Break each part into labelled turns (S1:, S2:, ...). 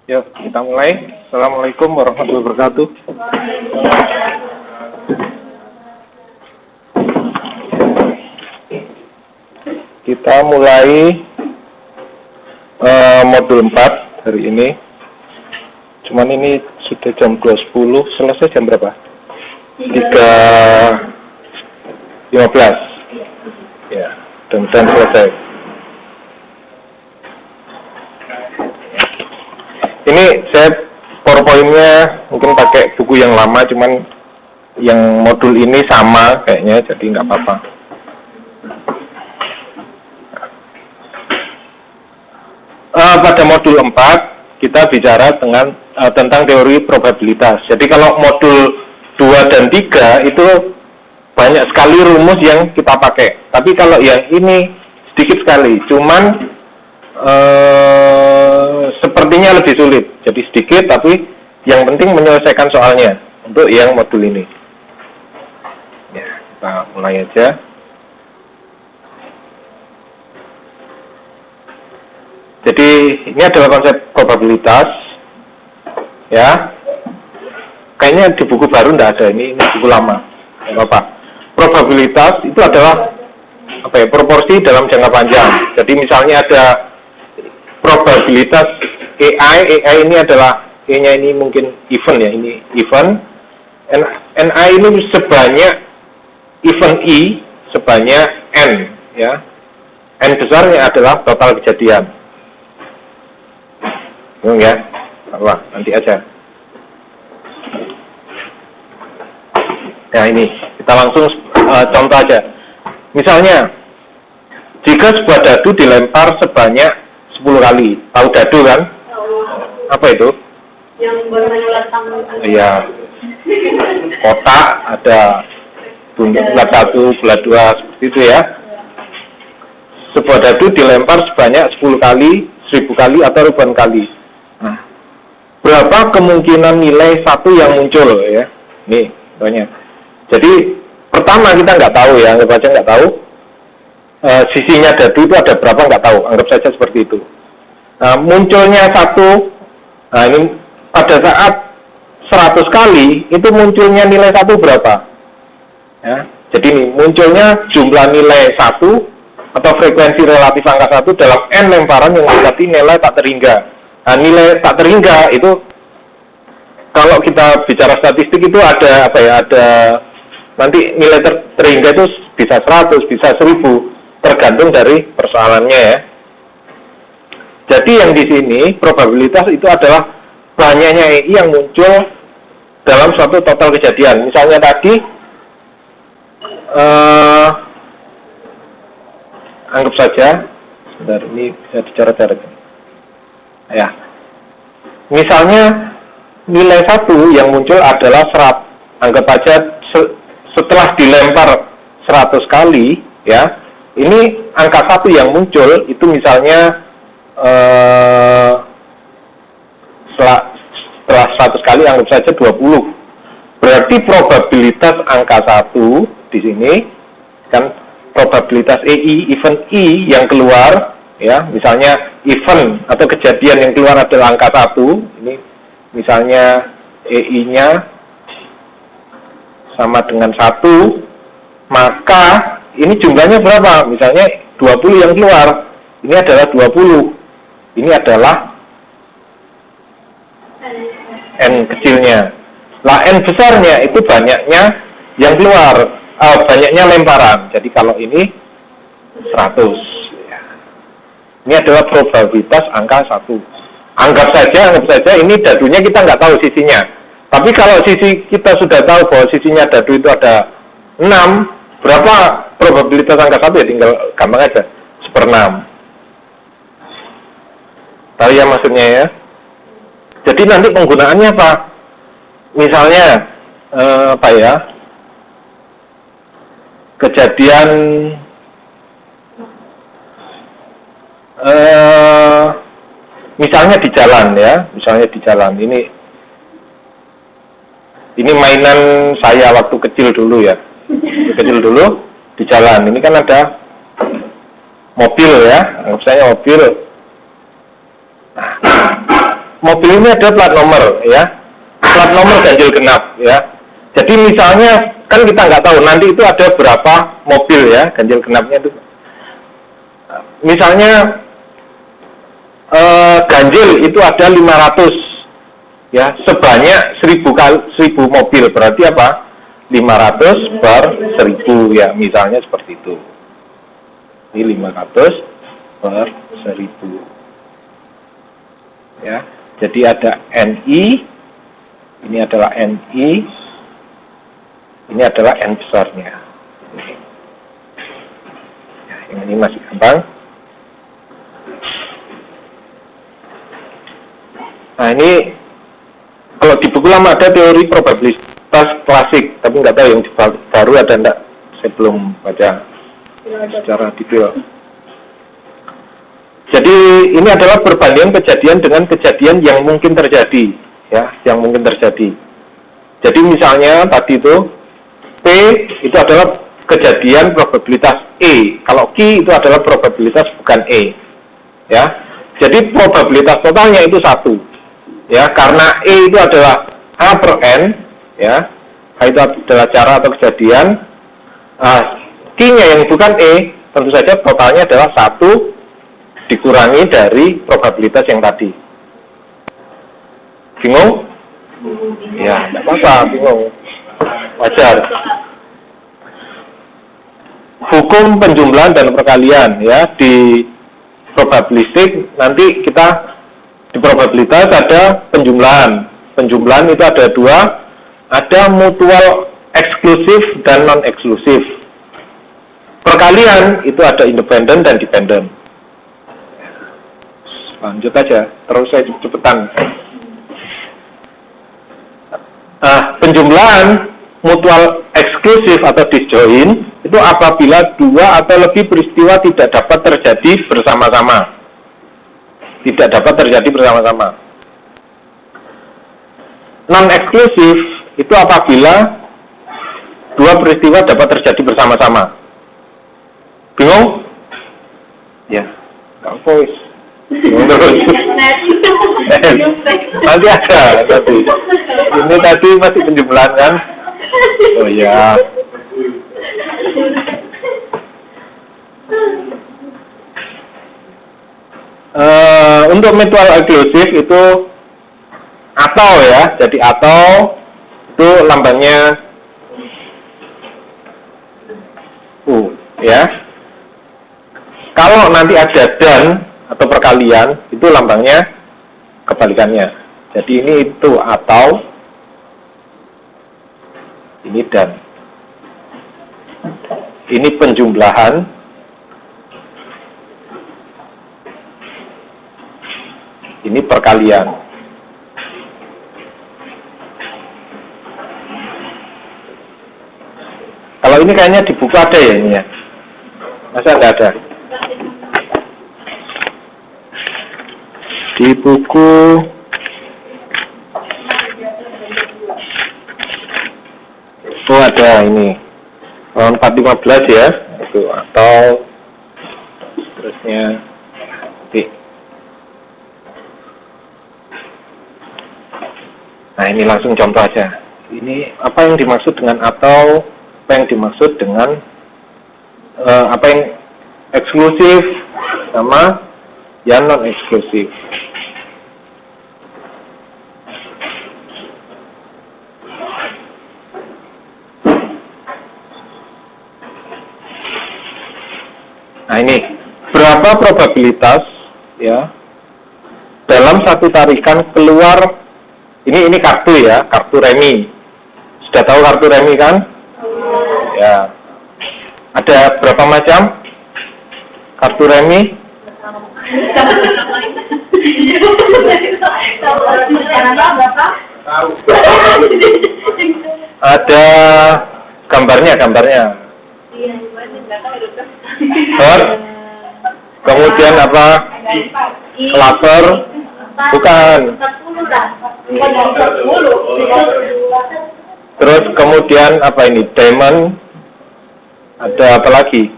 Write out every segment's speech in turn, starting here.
S1: Yuk, kita mulai. Assalamualaikum warahmatullahi wabarakatuh. Kita mulai modul 4 hari ini. Cuman ini sudah jam 2.10, selesai jam berapa? 3.15. Ya, dan selesai. Ini saya PowerPoint-nya mungkin pakai buku yang lama, cuman yang modul ini sama kayaknya, jadi nggak apa-apa. Pada modul 4 kita bicara tentang teori probabilitas. Jadi kalau modul 2 dan 3 itu banyak sekali rumus yang kita pakai. Tapi kalau yang ini sedikit sekali, cuman sepertinya lebih sulit. Jadi sedikit, tapi yang penting menyelesaikan soalnya untuk yang modul ini. Ya, kita mulai aja. Jadi ini adalah konsep probabilitas, ya. Kayaknya di buku baru tidak ada, ini buku lama. Tidak apa-apa. Probabilitas itu adalah proporsi dalam jangka panjang. Jadi misalnya ada probabilitas AI ini adalah E-nya ini mungkin event ya, ini event. NI ini sebanyak event I sebanyak N, ya. N besarnya adalah total kejadian. Ya, apa? Nanti aja. Nah ini, kita langsung contoh aja. Misalnya, jika sebuah dadu dilempar sebanyak 10 kali. Tahu dadu kan? Apa itu?
S2: Yang berwarna
S1: Iya. Kotak, ada bulat 1, bulat 2, seperti itu ya. Sebuah dadu dilempar sebanyak 10 kali, 1000 kali, atau ribuan kali. Nah, berapa kemungkinan nilai 1 yang muncul ya? Nih, banyak. Jadi, pertama kita nggak tahu ya, anggap aja nggak tahu. Sisinya dadu itu ada berapa nggak tahu, anggap saja seperti itu. Nah, munculnya 1, nah ini pada saat 100 kali itu munculnya nilai 1 berapa? Ya, jadi ini munculnya jumlah nilai 1 atau frekuensi relatif angka 1 dalam n lemparan yang mendapati nilai tak terhingga. Nah, nilai tak terhingga itu kalau kita bicara statistik itu ada ada nanti nilai terhingga itu bisa 100, bisa 1000, tergantung dari persoalannya ya. Jadi yang di sini probabilitas itu adalah banyaknya EI yang muncul dalam suatu total kejadian. Misalnya tadi anggap saja, sebentar, ini bisa bicara ya. Misalnya nilai 1 yang muncul adalah 100. Anggap aja setelah dilempar 100 kali ya, ini angka 1 yang muncul itu misalnya setelah 100 kali anggap saja 20. Berarti probabilitas angka 1 di sini kan probabilitas EI, event I yang keluar ya, misalnya event atau kejadian yang keluar adalah angka 1. Ini misalnya EI-nya sama dengan 1, maka ini jumlahnya berapa? Misalnya 20 yang keluar. Ini adalah 20. Ini adalah N kecilnya. Lah N besarnya itu banyaknya yang keluar, banyaknya lemparan. Jadi kalau ini 100 ya. Ini adalah probabilitas angka 1. Anggap saja ini dadunya kita nggak tahu sisinya. Tapi kalau sisi kita sudah tahu bahwa sisinya dadu itu ada 6, berapa probabilitas angka 1 ya, tinggal gampang aja, 1/6. Tahu ya maksudnya ya? Jadi nanti penggunaannya apa? Misalnya kejadian misalnya di jalan ya, misalnya di jalan ini mainan saya waktu kecil dulu ya. Kecil dulu di jalan. Ini kan ada mobil ya, anggap saya mobil. Nah, mobil ini ada plat nomor ya, plat nomor ganjil genap ya. Jadi misalnya kan kita nggak tahu nanti itu ada berapa mobil ya ganjil genapnya itu. Misalnya ganjil itu ada 500 ya, sebanyak 1000 mobil, berarti apa? 500 per 1000 ya, misalnya seperti itu. Ini 500 per 1000 ya. Jadi ada NI, ini adalah NI, ini adalah N besarnya ya, ini masih gampang. Nah ini kalau di buku lama ada teori probabilitas klasik, tapi nggak tahu yang baru ada enggak, saya belum baca secara detail. Jadi ini adalah perbandingan kejadian dengan kejadian yang mungkin terjadi ya, yang mungkin terjadi. Jadi misalnya tadi itu P itu adalah kejadian probabilitas E, kalau Q itu adalah probabilitas bukan E ya. Jadi probabilitas totalnya itu 1 ya, karena E itu adalah A per N ya, A itu adalah cara atau kejadian. Q-nya yang bukan E, tentu saja totalnya adalah 1 dikurangi dari probabilitas yang tadi. Bingung? Ya, tidak apa-apa, bingung, wajar. Hukum penjumlahan dan perkalian ya, di probabilistik nanti kita di probabilitas ada penjumlahan. Penjumlahan itu ada 2, ada mutual eksklusif dan non eksklusif. Perkalian itu ada independen dan dependen. Lanjut aja, terus saya cepetan. Penjumlahan mutual eksklusif atau disjoin itu apabila 2 atau lebih peristiwa tidak dapat terjadi bersama-sama. Tidak dapat terjadi bersama-sama. Non eksklusif itu apabila 2 peristiwa dapat terjadi bersama-sama. Bingung? Ya, nggak voice. Terus nanti ada tadi. Ini tadi masih penjumlahan kan? Oh ya. Untuk mutual eksklusif itu atau ya, jadi atau itu lambangnya U ya. Kalau nanti ada dan atau perkalian itu lambangnya kebalikannya. Jadi ini itu atau, ini dan. Ini penjumlahan, ini perkalian. Kalau ini kayaknya di buku ada ya ini ya. Masa nggak ada? Di buku oh ada ini tahun 415 ya, itu atau terusnya B. Nah ini langsung contoh aja. Ini apa yang dimaksud dengan atau, apa yang dimaksud dengan apa yang eksklusif sama yang non eksklusif. Nah ini berapa probabilitas ya dalam satu tarikan keluar, ini kartu ya, kartu remi. Sudah tahu kartu remi kan? Ya. Ada berapa macam kartu remi? Ada gambarnya. Kemudian apa? Klaper? Bukan. Terus kemudian apa ini? Diamond? Ada apa lagi?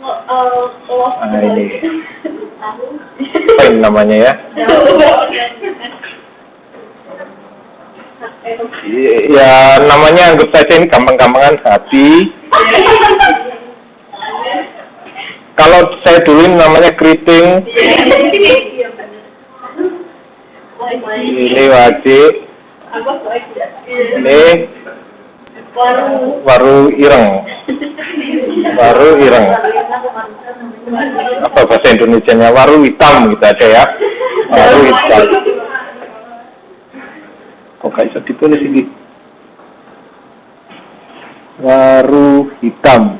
S1: Nah ini, apa ini namanya ya? Ya namanya anggap saja ini gampang-gampangan hati. Kalau saya dulu ini namanya keriting. Ini wajib. Ini waru ireng. Waru ireng. Apa bahasa Indonesianya? Waru hitam gitu aja ya. Waru hitam. Kok gak bisa ditulis ini? Waru hitam.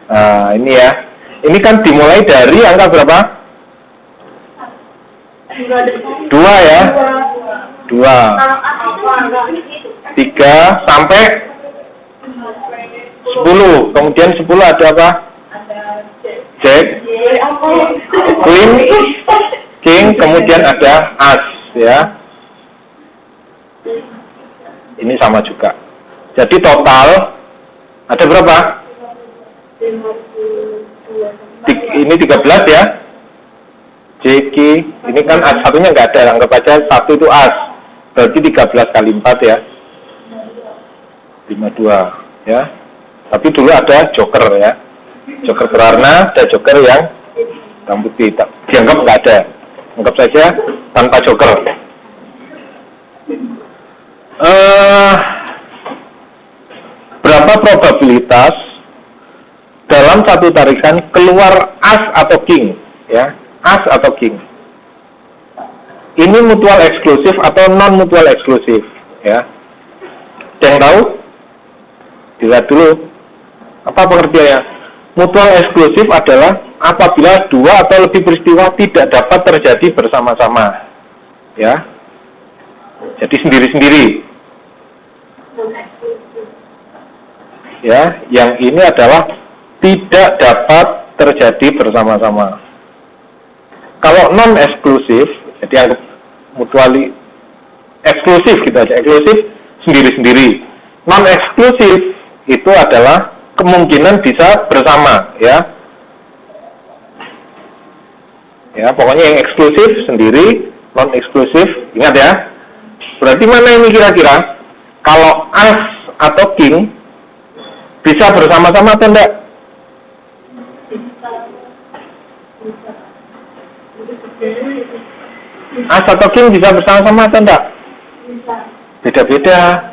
S1: Nah ini ya. Ini kan dimulai dari angka berapa? 2 ya. 2. 3 sampai 10. Kemudian 10 ada apa? Jack, Queen, King, kemudian ada As ya. Ini sama juga. Jadi total ada berapa? Ini 13 ya. JK, ini kan As satunya nggak ada, anggap aja 1 itu As. Berarti 13 kali 4 ya. 52 ya. Tapi dulu ada joker ya. Joker berwarna, ada joker yang hitam putih. Dianggap nggak ada. Anggap saja tanpa joker. Berapa probabilitas dalam satu tarikan keluar As atau King ya? As atau King. Ini mutual eksklusif atau non mutual eksklusif ya. Ada yang tahu? Dilihat dulu. Apa pengertiannya? Mutual eksklusif adalah apabila 2 atau lebih peristiwa tidak dapat terjadi bersama-sama. Ya. Jadi sendiri-sendiri. Ya, yang ini adalah tidak dapat terjadi bersama-sama. Kalau non eksklusif, jadi anggap mutually eksklusif gitu aja, eksklusif sendiri-sendiri. Non eksklusif itu adalah kemungkinan bisa bersama, ya. Ya, pokoknya yang eksklusif sendiri, non eksklusif, ingat ya. Berarti mana ini kira-kira? Kalau As atau King bisa bersama-sama atau enggak? As atau King bisa bersama-sama atau enggak? Beda-beda.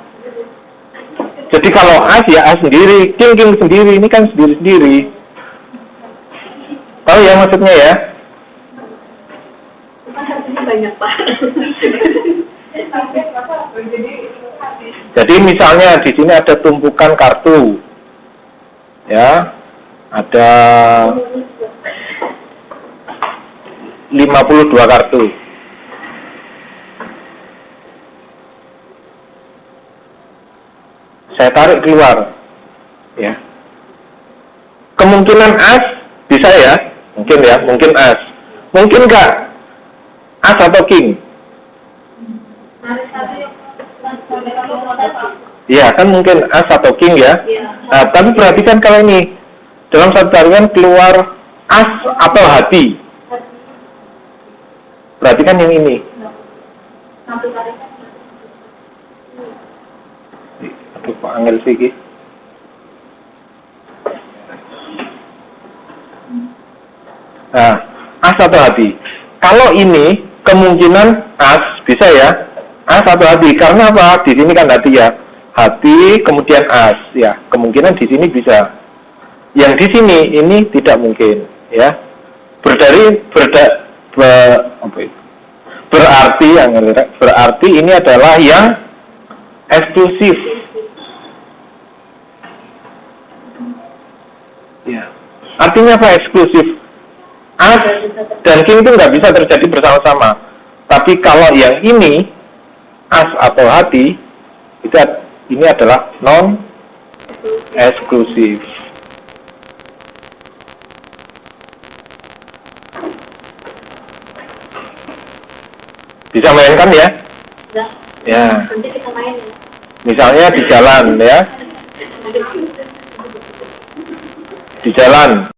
S1: Jadi kalau As ya As sendiri, King sendiri, ini kan sendiri-sendiri. Tahu ya maksudnya ya?
S2: Banyak Pak.
S1: Jadi misalnya di sini ada tumpukan kartu, ya, ada 52 kartu. Saya tarik keluar, ya. Kemungkinan As bisa ya, mungkin As. Mungkin nggak As atau King? Iya kan mungkin As atau King ya. Nah, tapi perhatikan kalau ini dalam satu tarikan keluar As atau hati. Perhatikan yang ini. Aduh, Pak Angel sih. Nah, As atau hati. Kalau ini kemungkinan As bisa ya. As atau hati. Karena apa? Di sini kan hati ya. Hati kemudian As ya. Kemungkinan di sini bisa. Yang di sini ini tidak mungkin ya. Berarti ini adalah yang eksklusif. Ya. Artinya apa eksklusif? As dan King itu nggak bisa terjadi bersama-sama. Tapi kalau yang ini As atau hati itu ini adalah non eksklusif. Bisa mainkan ya? Ya.
S2: Nanti kita main.
S1: Misalnya di jalan ya. Di jalan.